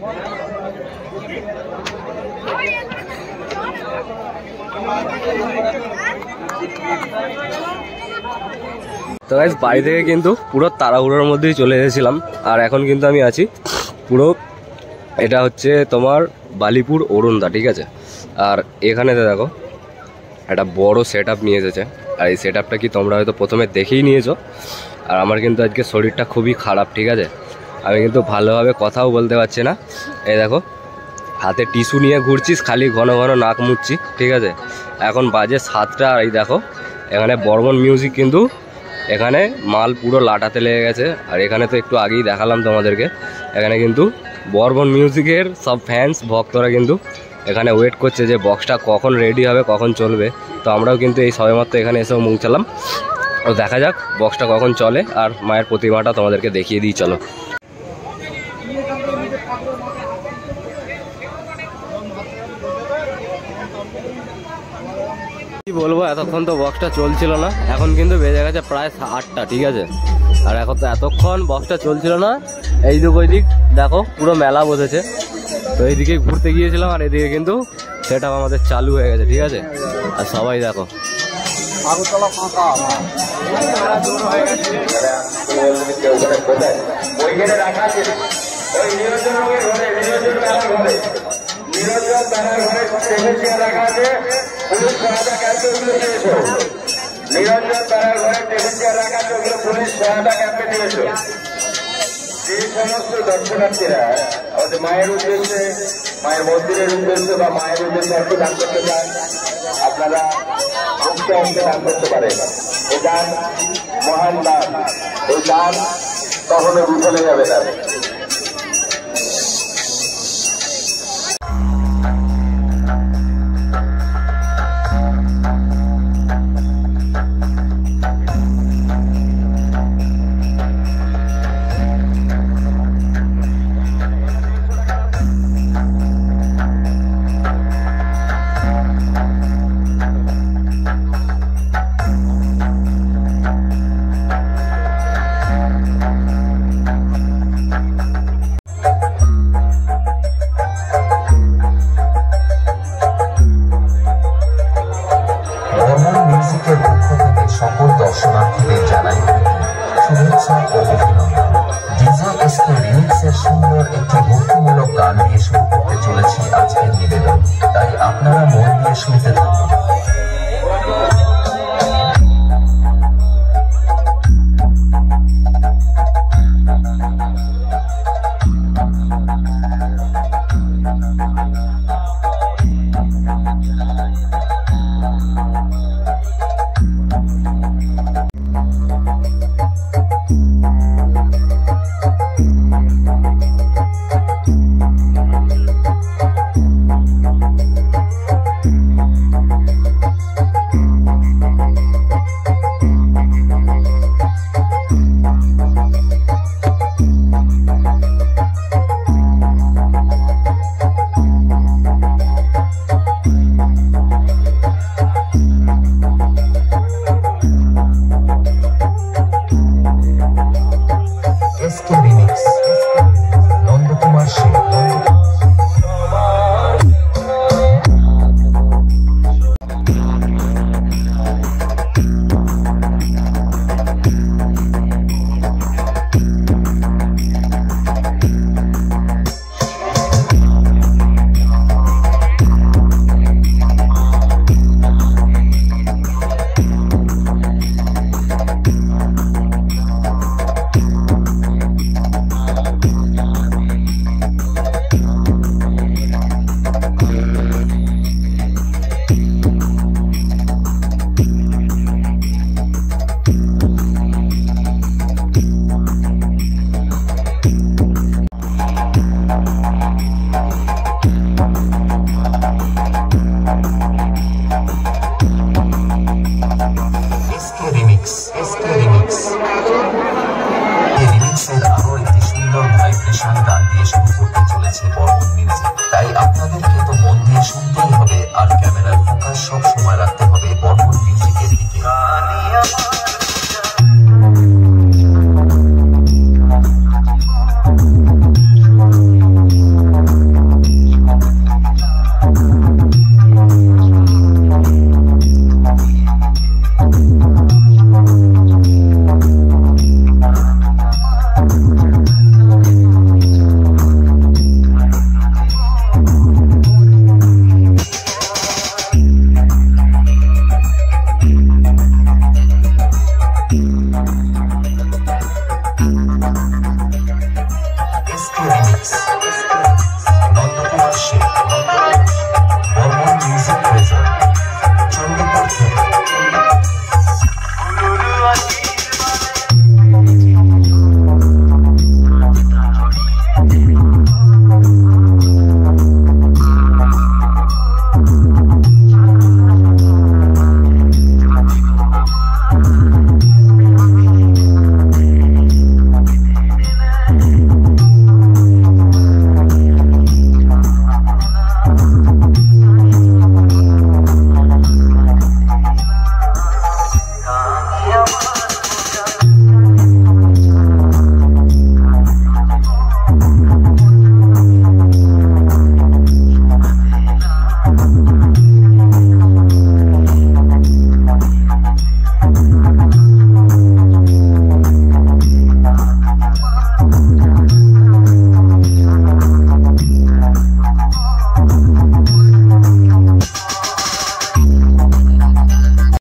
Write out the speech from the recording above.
তো গাইস বাড়ি থেকে কিন্তু পুরো তাড়াহুড়োর মধ্যেই চলে এসেছিলাম, আর এখন কিন্তু আমি আছি পুরো, এটা হচ্ছে তোমার বালিপুর অরুণদা, ঠিক আছে। আর এখানে দেখো একটা বড় সেট আপ নিয়ে এসেছে, আর এই সেট আপটা কি তোমরা হয়তো প্রথমে দেখেই নিয়েছো। আর আমার কিন্তু আজকে শরীরটা খুবই খারাপ, ঠিক আছে, আমি কিন্তু ভালোভাবে কথাও বলতে পারছি না। এই দেখো হাতে টিস্যু নিয়ে ঘুরছিস, খালি ঘন ঘন নাক মুচ্ছি, ঠিক আছে। এখন বাজে 7টা, আর এই দেখো এখানে বর্মন মিউজিক কিন্তু এখানে মাল পুরো লাটাতে লেগে গেছে। আর এখানে তো একটু আগেই দেখালাম তোমাদেরকে, এখানে কিন্তু বর্মন মিউজিকের সব ফ্যান্স ভক্তরা কিন্তু এখানে ওয়েট করছে যে বক্সটা কখন রেডি হবে, কখন চলবে। তো আমরাও কিন্তু এই সবেমাত্র এখানে এসেও পৌঁছালাম। তো দেখা যাক বক্সটা কখন চলে, আর মায়ের প্রতিমাটা তোমাদেরকে দেখিয়ে দিই, চলো। কি বলবো, এতক্ষণ তো বক্সটা চলছিল না, এখন কিন্তু বেজে গেছে প্রায় 8টা, ঠিক আছে। আর এখন তো এতক্ষণ বক্সটা চলছিল না, এই দিক ওই দিক দেখো পুরো মেলা বসেছে। তো এইদিকে ঘুরতে গিয়েছিলাম, আর এদিকে কিন্তু সেটা আমাদের চালু হয়ে গেছে, ঠিক আছে। আর সবাই দেখো নিরঞ্জন তারার ঘরে টেবিল চেয়ার রাখা আছে, ওগুলো পুলিশ সহায়তা ক্যাম্পে দিয়েছে। যে সমস্ত দর্শনার্থীরা আমাদের মায়ের উদ্দেশ্যে, মায়ের মন্দিরের উদ্দেশ্যে বা মায়ের উদ্দেশ্যে অর্থ দান করতে চান, আপনারা মুক্ত অঙ্কে দান করতে পারেন। এই দান মহান দান, এই দান কখনো বিফলে যাবে না। সকল দর্শনার্থীদের জানাই শুভেচ্ছা ও অভিনন্দন। ডিজে এসকে রিমিক্সের সুন্দর একটি ভক্তিমূলক গান নিয়ে শুরু করতে চলেছি আজকের নিবেদন, তাই আপনারা মন দিয়ে শুনতে থাকুন। Bye.